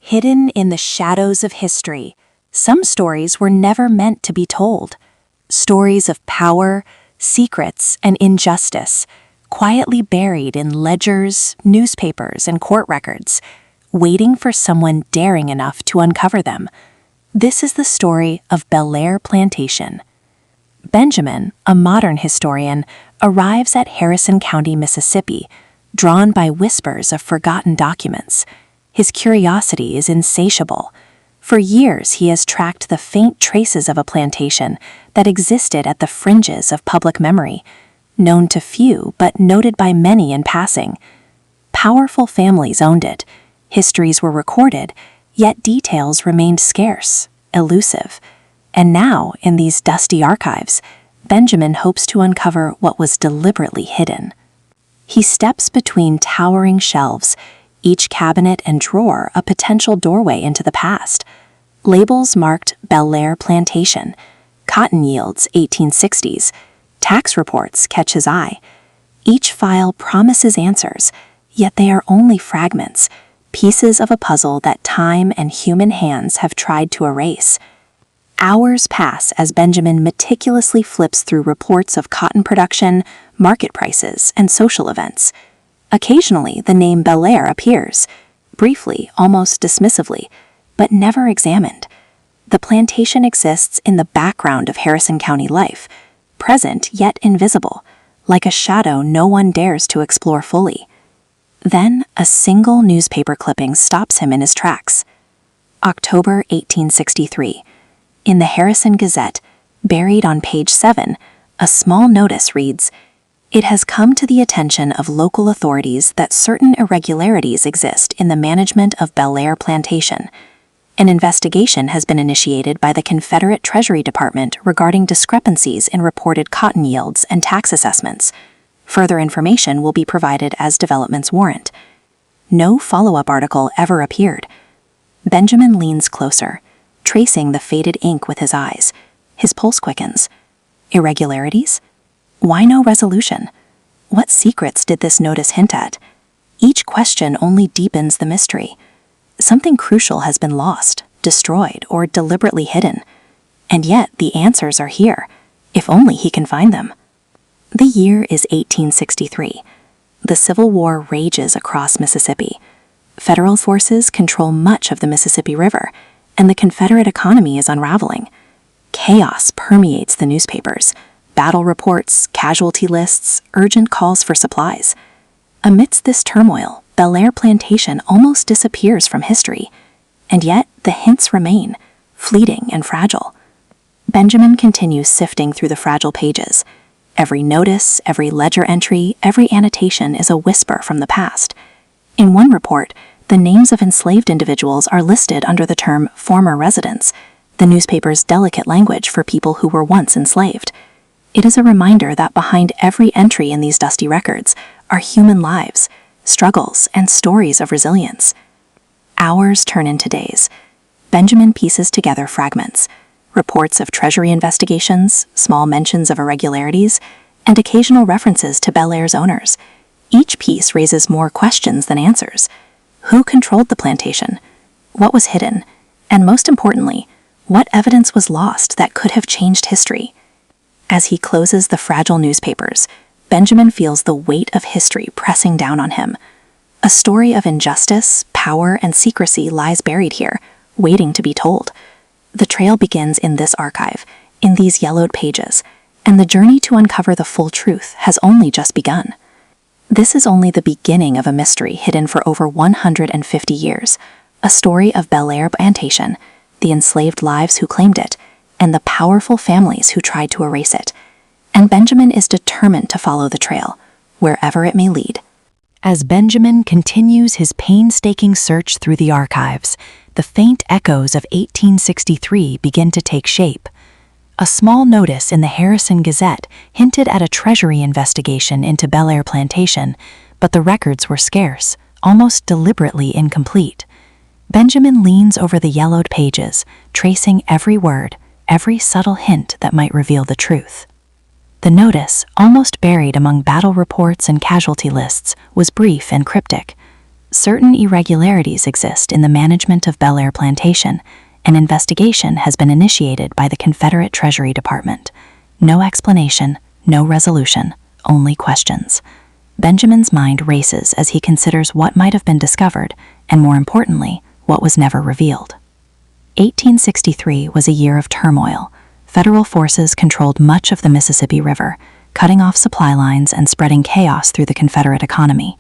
Hidden in the shadows of history, some stories were never meant to be told. Stories of power, secrets, and injustice, quietly buried in ledgers, newspapers, and court records, waiting for someone daring enough to uncover them. This is the story of Bel-Air Plantation. Benjamin, a modern historian, arrives at Harrison County, Mississippi, drawn by whispers of forgotten documents. His curiosity is insatiable. For years, he has tracked the faint traces of a plantation that existed at the fringes of public memory, known to few but noted by many in passing. Powerful families owned it, histories were recorded, yet details remained scarce, elusive. And now, in these dusty archives, Benjamin hopes to uncover what was deliberately hidden. He steps between towering shelves, each cabinet and drawer a potential doorway into the past. Labels marked Bel-Air Plantation, cotton yields 1860s, tax reports catch his eye. Each file promises answers, yet they are only fragments, pieces of a puzzle that time and human hands have tried to erase. Hours pass as Benjamin meticulously flips through reports of cotton production, market prices, and social events. Occasionally, the name Bel-Air appears, briefly, almost dismissively, but never examined. The plantation exists in the background of Harrison County life, present yet invisible, like a shadow no one dares to explore fully. Then, a single newspaper clipping stops him in his tracks. October 1863. In the Harrison Gazette, buried on page 7, a small notice reads, "It has come to the attention of local authorities that certain irregularities exist in the management of Bel-Air Plantation. An investigation has been initiated by the Confederate Treasury Department regarding discrepancies in reported cotton yields and tax assessments. Further information will be provided as developments warrant." No follow-up article ever appeared. Benjamin leans closer, tracing the faded ink with his eyes. His pulse quickens. Irregularities? Why no resolution? What secrets did this notice hint at? Each question only deepens the mystery. Something crucial has been lost, destroyed, or deliberately hidden. And yet the answers are here, if only he can find them. The year is 1863. The Civil War rages across Mississippi. Federal forces control much of the Mississippi River, and the Confederate economy is unraveling. Chaos permeates the newspapers. Battle reports, casualty lists, urgent calls for supplies. Amidst this turmoil, Bel-Air Plantation almost disappears from history, and yet the hints remain, fleeting and fragile. Benjamin continues sifting through the fragile pages. Every notice, every ledger entry, every annotation is a whisper from the past. In one report, the names of enslaved individuals are listed under the term former residents, the newspaper's delicate language for people who were once enslaved. It is a reminder that behind every entry in these dusty records are human lives, struggles, and stories of resilience. Hours turn into days. Benjamin pieces together fragments, reports of Treasury investigations, small mentions of irregularities, and occasional references to Bel-Air's owners. Each piece raises more questions than answers. Who controlled the plantation? What was hidden? And most importantly, what evidence was lost that could have changed history? As he closes the fragile newspapers, Benjamin feels the weight of history pressing down on him. A story of injustice, power, and secrecy lies buried here, waiting to be told. The trail begins in this archive, in these yellowed pages, and the journey to uncover the full truth has only just begun. This is only the beginning of a mystery hidden for over 150 years, a story of Bel-Air Plantation, the enslaved lives who claimed it, and the powerful families who tried to erase it. And Benjamin is determined to follow the trail, wherever it may lead. As Benjamin continues his painstaking search through the archives, the faint echoes of 1863 begin to take shape. A small notice in the Harrison Gazette hinted at a Treasury investigation into Bel-Air Plantation, but the records were scarce, almost deliberately incomplete. Benjamin leans over the yellowed pages, tracing every word, every subtle hint that might reveal the truth. The notice, almost buried among battle reports and casualty lists, was brief and cryptic. certain irregularities exist in the management of Bel Air Plantation. An investigation has been initiated by the Confederate Treasury Department. No explanation, no resolution, only questions. Benjamin's mind races as he considers what might have been discovered, and more importantly, what was never revealed. 1863 was a year of turmoil. Federal forces controlled much of the Mississippi River, cutting off supply lines and spreading chaos through the Confederate economy.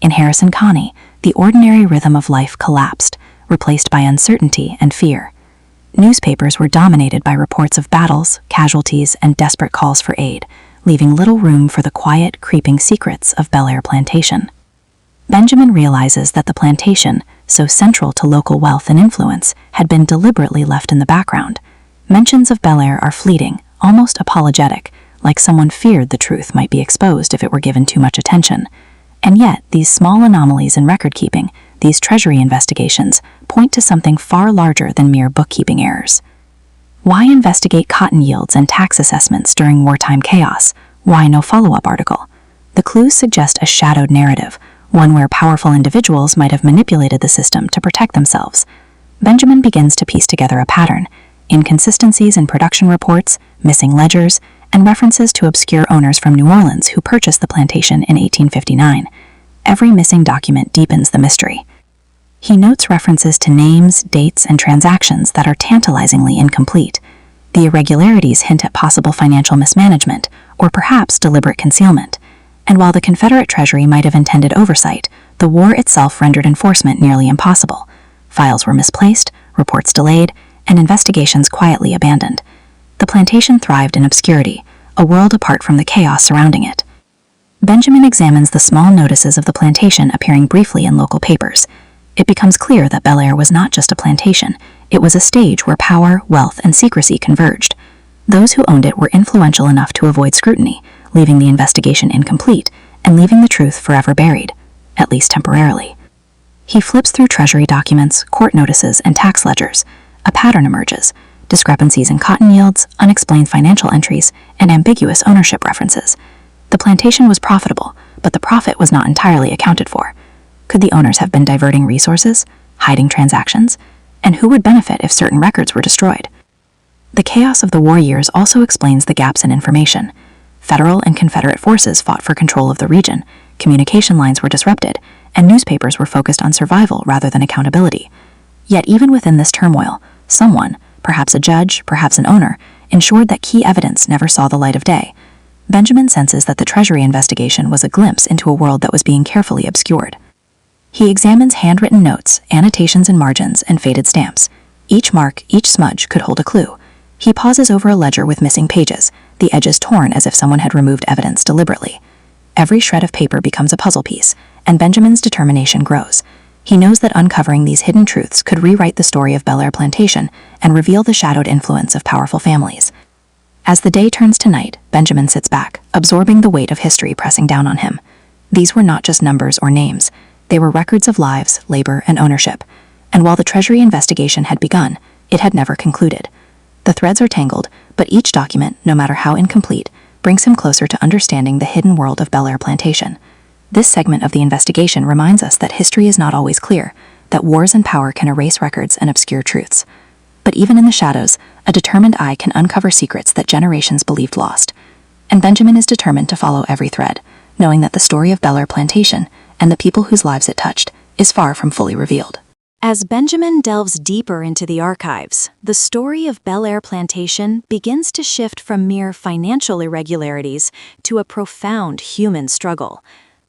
In Harrison County, the ordinary rhythm of life collapsed, replaced by uncertainty and fear. Newspapers were dominated by reports of battles, casualties, and desperate calls for aid, leaving little room for the quiet, creeping secrets of Bel Air Plantation. Benjamin realizes that the plantation, so central to local wealth and influence, had been deliberately left in the background. Mentions of Bel Air are fleeting, almost apologetic, like someone feared the truth might be exposed if it were given too much attention. And yet, these small anomalies in record-keeping, these treasury investigations, point to something far larger than mere bookkeeping errors. Why investigate cotton yields and tax assessments during wartime chaos? Why no follow-up article? The clues suggest a shadowed narrative, one where powerful individuals might have manipulated the system to protect themselves. Benjamin begins to piece together a pattern: inconsistencies in production reports, missing ledgers, and references to obscure owners from New Orleans who purchased the plantation in 1859. Every missing document deepens the mystery. He notes references to names, dates, and transactions that are tantalizingly incomplete. The irregularities hint at possible financial mismanagement, or perhaps deliberate concealment. And while the Confederate Treasury might have intended oversight, the war itself rendered enforcement nearly impossible. Files were misplaced, reports delayed, and investigations quietly abandoned. The plantation thrived in obscurity, a world apart from the chaos surrounding it. Benjamin examines the small notices of the plantation appearing briefly in local papers. It becomes clear that Bel Air was not just a plantation, it was a stage where power, wealth, and secrecy converged. Those who owned it were influential enough to avoid scrutiny, leaving the investigation incomplete, and leaving the truth forever buried, at least temporarily. He flips through treasury documents, court notices, and tax ledgers. A pattern emerges: discrepancies in cotton yields, unexplained financial entries, and ambiguous ownership references. The plantation was profitable, but the profit was not entirely accounted for. Could the owners have been diverting resources, hiding transactions? And who would benefit if certain records were destroyed? The chaos of the war years also explains the gaps in information. Federal and Confederate forces fought for control of the region, communication lines were disrupted, and newspapers were focused on survival rather than accountability. Yet even within this turmoil, someone, perhaps a judge, perhaps an owner, ensured that key evidence never saw the light of day. Benjamin senses that the Treasury investigation was a glimpse into a world that was being carefully obscured. He examines handwritten notes, annotations in margins, and faded stamps. Each mark, each smudge could hold a clue. He pauses over a ledger with missing pages, the edges torn as if someone had removed evidence deliberately. Every shred of paper becomes a puzzle piece, and Benjamin's determination grows. He knows that uncovering these hidden truths could rewrite the story of Bel Air Plantation and reveal the shadowed influence of powerful families. As the day turns to night, Benjamin sits back, absorbing the weight of history pressing down on him. These were not just numbers or names. They were records of lives, labor, and ownership. And while the Treasury investigation had begun, it had never concluded. The threads are tangled, but each document, no matter how incomplete, brings him closer to understanding the hidden world of Bel Air Plantation. This segment of the investigation reminds us that history is not always clear, that wars and power can erase records and obscure truths. But even in the shadows, a determined eye can uncover secrets that generations believed lost. And Benjamin is determined to follow every thread, knowing that the story of Bel Air Plantation, and the people whose lives it touched, is far from fully revealed. As Benjamin delves deeper into the archives, the story of Bel Air Plantation begins to shift from mere financial irregularities to a profound human struggle.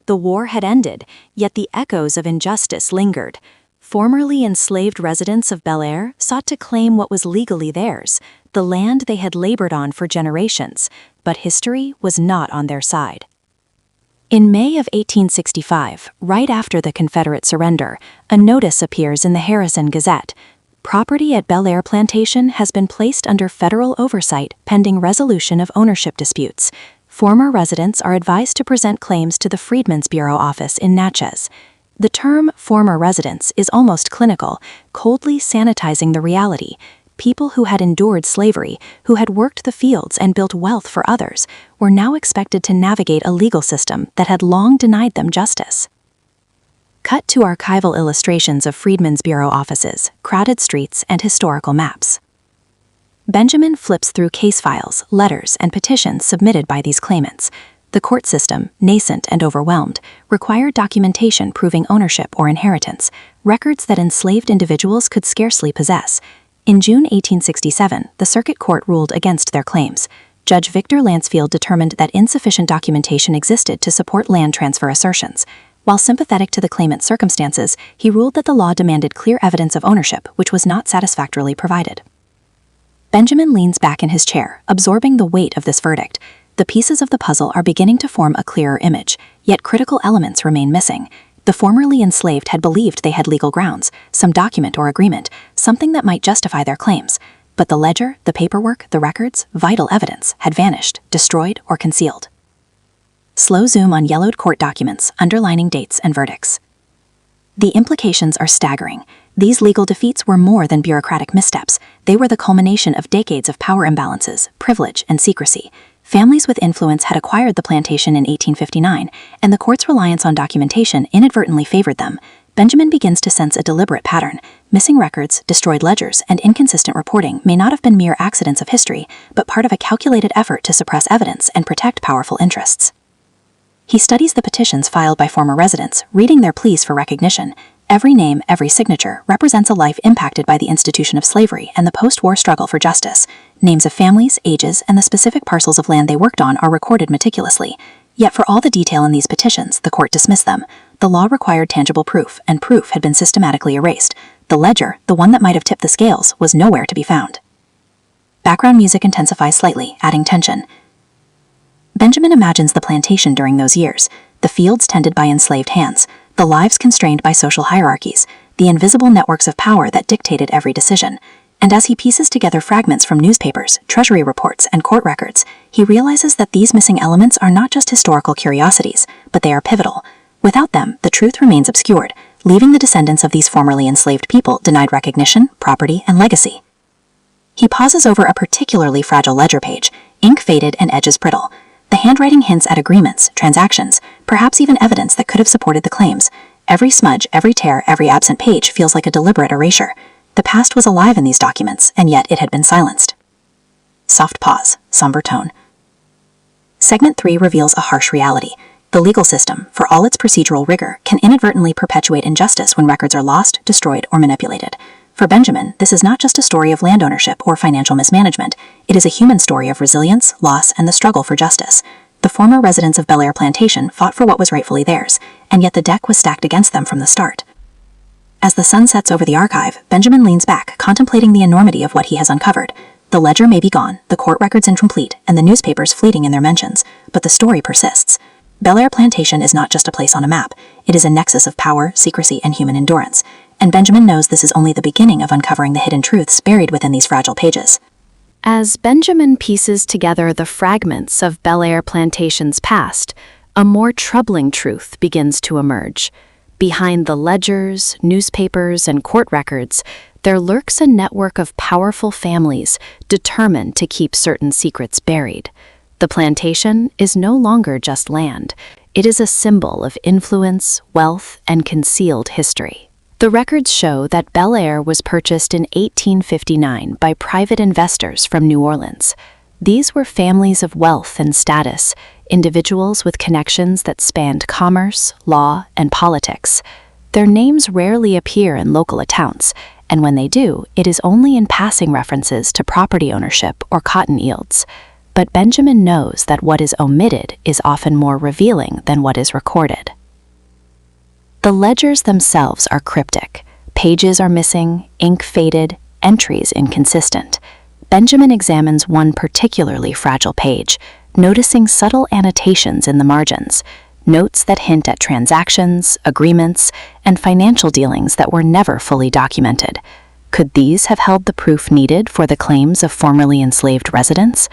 The war had ended, yet the echoes of injustice lingered. Formerly enslaved residents of Bel Air sought to claim what was legally theirs, the land they had labored on for generations, but history was not on their side. In May of 1865, right after the Confederate surrender, a notice appears in the Harrison Gazette. Property at Bel Air Plantation has been placed under federal oversight pending resolution of ownership disputes. Former residents are advised to present claims to the Freedmen's Bureau office in Natchez. The term former residents is almost clinical, coldly sanitizing the reality. People who had endured slavery, who had worked the fields and built wealth for others, were now expected to navigate a legal system that had long denied them justice. Cut to archival illustrations of Freedmen's Bureau offices, crowded streets, and historical maps. Benjamin flips through case files, letters, and petitions submitted by these claimants. The court system, nascent and overwhelmed, required documentation proving ownership or inheritance, records that enslaved individuals could scarcely possess. In June 1867, the Circuit Court ruled against their claims. Judge Victor Lansfield determined that insufficient documentation existed to support land transfer assertions. While sympathetic to the claimant's circumstances, he ruled that the law demanded clear evidence of ownership, which was not satisfactorily provided. Benjamin leans back in his chair, absorbing the weight of this verdict. The pieces of the puzzle are beginning to form a clearer image, yet critical elements remain missing. The formerly enslaved had believed they had legal grounds, some document or agreement, something that might justify their claims. But the ledger, the paperwork, the records, vital evidence, had vanished, destroyed, or concealed. Slow zoom on yellowed court documents, underlining dates and verdicts. The implications are staggering. These legal defeats were more than bureaucratic missteps. They were the culmination of decades of power imbalances, privilege, and secrecy. Families with influence had acquired the plantation in 1859, and the court's reliance on documentation inadvertently favored them. Benjamin begins to sense a deliberate pattern. Missing records, destroyed ledgers, and inconsistent reporting may not have been mere accidents of history, but part of a calculated effort to suppress evidence and protect powerful interests. He studies the petitions filed by former residents, reading their pleas for recognition. Every name, every signature, represents a life impacted by the institution of slavery and the post-war struggle for justice. Names of families, ages, and the specific parcels of land they worked on are recorded meticulously. Yet for all the detail in these petitions, the court dismissed them. The law required tangible proof, and proof had been systematically erased. The ledger, the one that might have tipped the scales, was nowhere to be found. Background music intensifies slightly, adding tension. Benjamin imagines the plantation during those years, the fields tended by enslaved hands, the lives constrained by social hierarchies, the invisible networks of power that dictated every decision. And as he pieces together fragments from newspapers, treasury reports, and court records, he realizes that these missing elements are not just historical curiosities, but they are pivotal. Without them, the truth remains obscured, leaving the descendants of these formerly enslaved people denied recognition, property, and legacy. He pauses over a particularly fragile ledger page, ink faded and edges brittle. The handwriting hints at agreements, transactions, perhaps even evidence that could have supported the claims. Every smudge, every tear, every absent page feels like a deliberate erasure. The past was alive in these documents, and yet it had been silenced. Soft pause, somber tone. Segment 3 reveals a harsh reality. The legal system, for all its procedural rigor, can inadvertently perpetuate injustice when records are lost, destroyed, or manipulated. For Benjamin, this is not just a story of land ownership or financial mismanagement. It is a human story of resilience, loss, and the struggle for justice. The former residents of Bel Air Plantation fought for what was rightfully theirs, and yet the deck was stacked against them from the start. As the sun sets over the archive, Benjamin leans back, contemplating the enormity of what he has uncovered. The ledger may be gone, the court records incomplete, and the newspapers fleeting in their mentions, but the story persists. Bel Air Plantation is not just a place on a map. It is a nexus of power, secrecy, and human endurance. And Benjamin knows this is only the beginning of uncovering the hidden truths buried within these fragile pages. As Benjamin pieces together the fragments of Bel Air Plantation's past, a more troubling truth begins to emerge. Behind the ledgers, newspapers, and court records, there lurks a network of powerful families determined to keep certain secrets buried. The plantation is no longer just land. It is a symbol of influence, wealth, and concealed history. The records show that Bel Air was purchased in 1859 by private investors from New Orleans. These were families of wealth and status, individuals with connections that spanned commerce, law, and politics. Their names rarely appear in local accounts, and when they do, it is only in passing references to property ownership or cotton yields. But Benjamin knows that what is omitted is often more revealing than what is recorded. The ledgers themselves are cryptic. Pages are missing, ink faded, entries inconsistent. Benjamin examines one particularly fragile page, noticing subtle annotations in the margins, notes that hint at transactions, agreements, and financial dealings that were never fully documented. Could these have held the proof needed for the claims of formerly enslaved residents?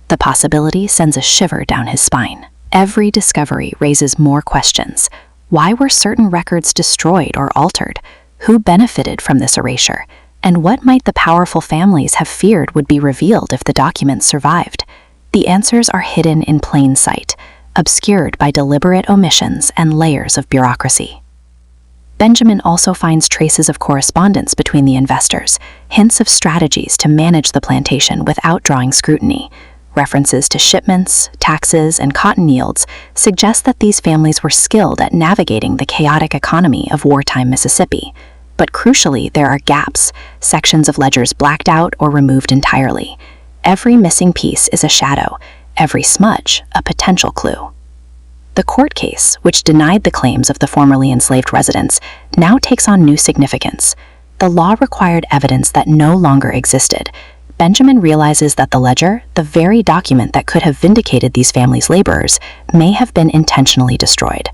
The possibility sends a shiver down his spine. Every discovery raises more questions. Why were certain records destroyed or altered? Who benefited from this erasure? And what might the powerful families have feared would be revealed if the documents survived? The answers are hidden in plain sight, obscured by deliberate omissions and layers of bureaucracy. Benjamin also finds traces of correspondence between the investors, hints of strategies to manage the plantation without drawing scrutiny. References to shipments, taxes, and cotton yields suggest that these families were skilled at navigating the chaotic economy of wartime Mississippi. But crucially, there are gaps, sections of ledgers blacked out or removed entirely. Every missing piece is a shadow, every smudge a potential clue. The court case, which denied the claims of the formerly enslaved residents, now takes on new significance. The law required evidence that no longer existed. Benjamin realizes that the ledger, the very document that could have vindicated these families' laborers, may have been intentionally destroyed.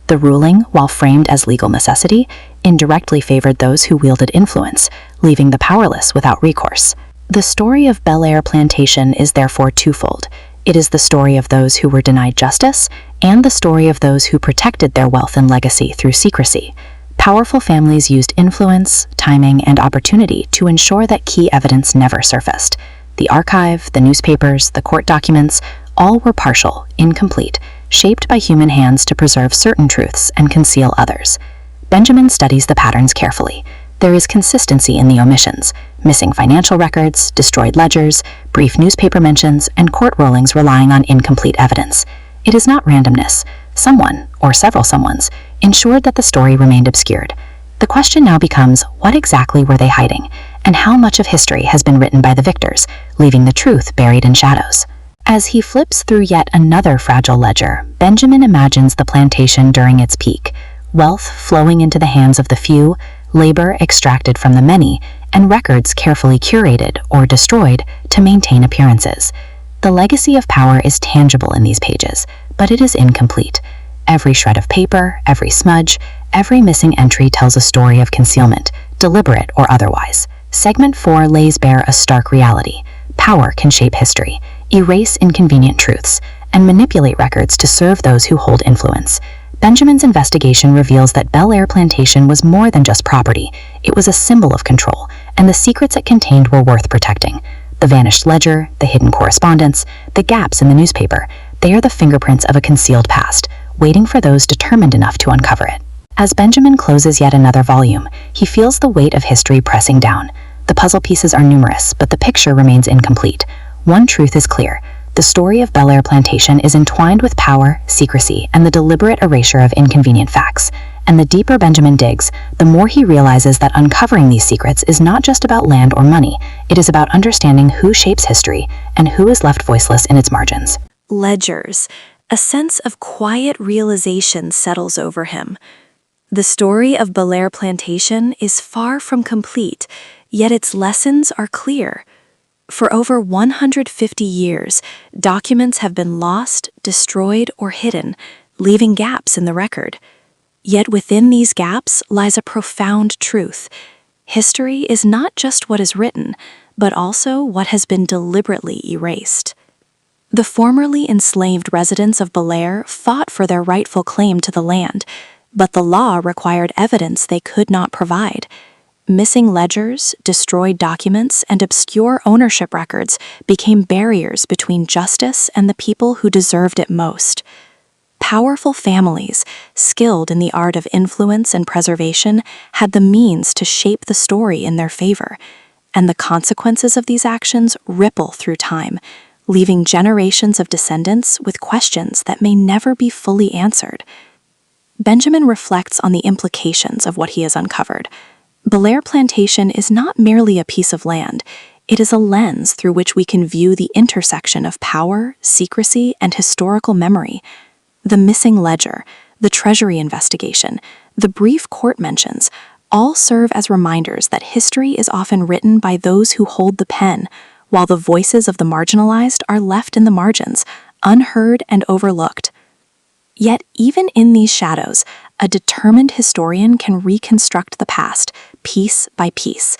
The ruling, while framed as legal necessity, indirectly favored those who wielded influence, leaving the powerless without recourse. The story of Bel Air Plantation is therefore twofold. It is the story of those who were denied justice and the story of those who protected their wealth and legacy through secrecy. Powerful families used influence, timing, and opportunity to ensure that key evidence never surfaced. The archive, the newspapers, the court documents, all were partial, incomplete, shaped by human hands to preserve certain truths and conceal others. Benjamin studies the patterns carefully. There is consistency in the omissions: missing financial records, destroyed ledgers, brief newspaper mentions, and court rulings relying on incomplete evidence. It is not randomness. Someone, or several someones, ensured that the story remained obscured. The question now becomes, what exactly were they hiding, and how much of history has been written by the victors, leaving the truth buried in shadows? As he flips through yet another fragile ledger, Benjamin imagines the plantation during its peak, wealth flowing into the hands of the few, labor extracted from the many, and records carefully curated or destroyed to maintain appearances. The legacy of power is tangible in these pages, but it is incomplete. Every shred of paper, every smudge, every missing entry tells a story of concealment, deliberate or otherwise. Segment 4 lays bare a stark reality. Power can shape history, erase inconvenient truths, and manipulate records to serve those who hold influence. Benjamin's investigation reveals that Bel Air Plantation was more than just property. It was a symbol of control, and the secrets it contained were worth protecting. The vanished ledger, the hidden correspondence, the gaps in the newspaper, they are the fingerprints of a concealed past, waiting for those determined enough to uncover it. As Benjamin closes yet another volume, he feels the weight of history pressing down. The puzzle pieces are numerous, but the picture remains incomplete. One truth is clear: the story of Bel Air Plantation is entwined with power, secrecy, and the deliberate erasure of inconvenient facts. And the deeper Benjamin digs, the more he realizes that uncovering these secrets is not just about land or money. It is about understanding who shapes history and who is left voiceless in its margins. Ledgers. A sense of quiet realization settles over him. The story of Bel Air Plantation is far from complete, yet its lessons are clear. For over 150 years, documents have been lost, destroyed, or hidden, leaving gaps in the record. Yet within these gaps lies a profound truth. History is not just what is written, but also what has been deliberately erased. The formerly enslaved residents of Bel Air fought for their rightful claim to the land, but the law required evidence they could not provide. Missing ledgers, destroyed documents, and obscure ownership records became barriers between justice and the people who deserved it most. Powerful families, skilled in the art of influence and preservation, had the means to shape the story in their favor, and the consequences of these actions ripple through time, leaving generations of descendants with questions that may never be fully answered. Benjamin reflects on the implications of what he has uncovered. Bel Air Plantation is not merely a piece of land. It is a lens through which we can view the intersection of power, secrecy, and historical memory. The missing ledger, the Treasury investigation, the brief court mentions, all serve as reminders that history is often written by those who hold the pen, while the voices of the marginalized are left in the margins, unheard and overlooked. Yet even in these shadows, a determined historian can reconstruct the past, piece by piece.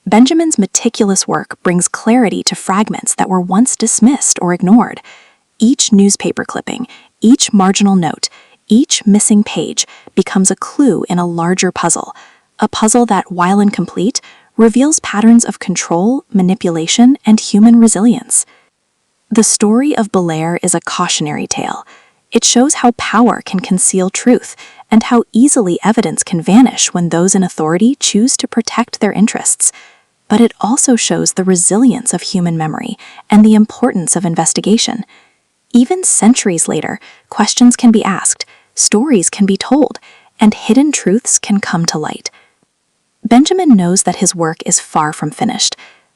Benjamin's meticulous work brings clarity to fragments that were once dismissed or ignored. Each newspaper clipping, each marginal note, each missing page becomes a clue in a larger puzzle, a puzzle that, while incomplete, reveals patterns of control, manipulation, and human resilience. The story of Bel Air is a cautionary tale. It shows how power can conceal truth and how easily evidence can vanish when those in authority choose to protect their interests. But it also shows the resilience of human memory and the importance of investigation. Even centuries later, questions can be asked, stories can be told, and hidden truths can come to light. Benjamin knows that his work is far from finished.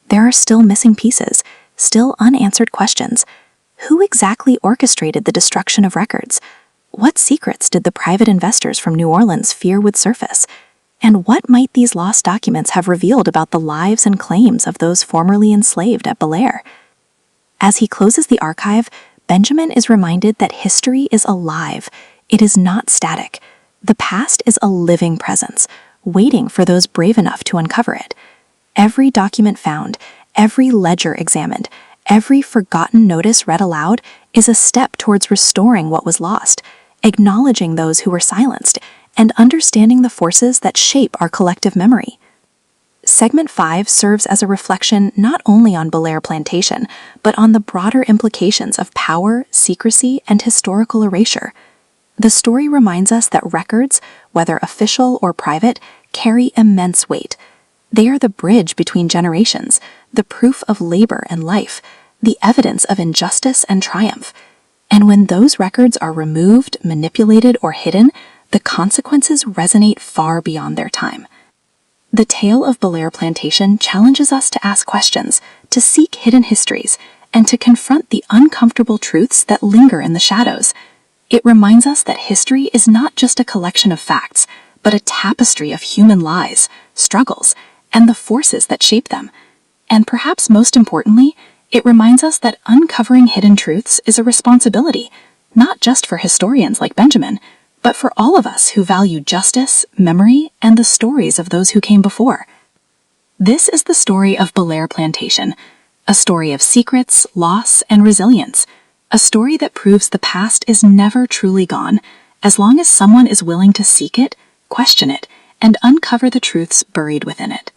There are still missing pieces, still unanswered questions. Who exactly orchestrated the destruction of records? What secrets did the private investors from New Orleans fear would surface? And what might these lost documents have revealed about the lives and claims of those formerly enslaved at Belair? As he closes the archive, Benjamin is reminded that history is alive. It is not static. The past is a living presence, waiting for those brave enough to uncover it. Every document found, every ledger examined, every forgotten notice read aloud is a step towards restoring what was lost, acknowledging those who were silenced, and understanding the forces that shape our collective memory. Segment 5 serves as a reflection not only on Belair Plantation, but on the broader implications of power, secrecy, and historical erasure. The story reminds us that records, whether official or private, carry immense weight. They are the bridge between generations, the proof of labor and life, the evidence of injustice and triumph. And when those records are removed, manipulated, or hidden, the consequences resonate far beyond their time. The tale of Belair Plantation challenges us to ask questions, to seek hidden histories, and to confront the uncomfortable truths that linger in the shadows. It reminds us that history is not just a collection of facts, but a tapestry of human lies, struggles, and the forces that shape them. And perhaps most importantly, it reminds us that uncovering hidden truths is a responsibility, not just for historians like Benjamin, but for all of us who value justice, memory, and the stories of those who came before. This is the story of Belair Plantation, a story of secrets, loss, and resilience, a story that proves the past is never truly gone, as long as someone is willing to seek it, question it, and uncover the truths buried within it.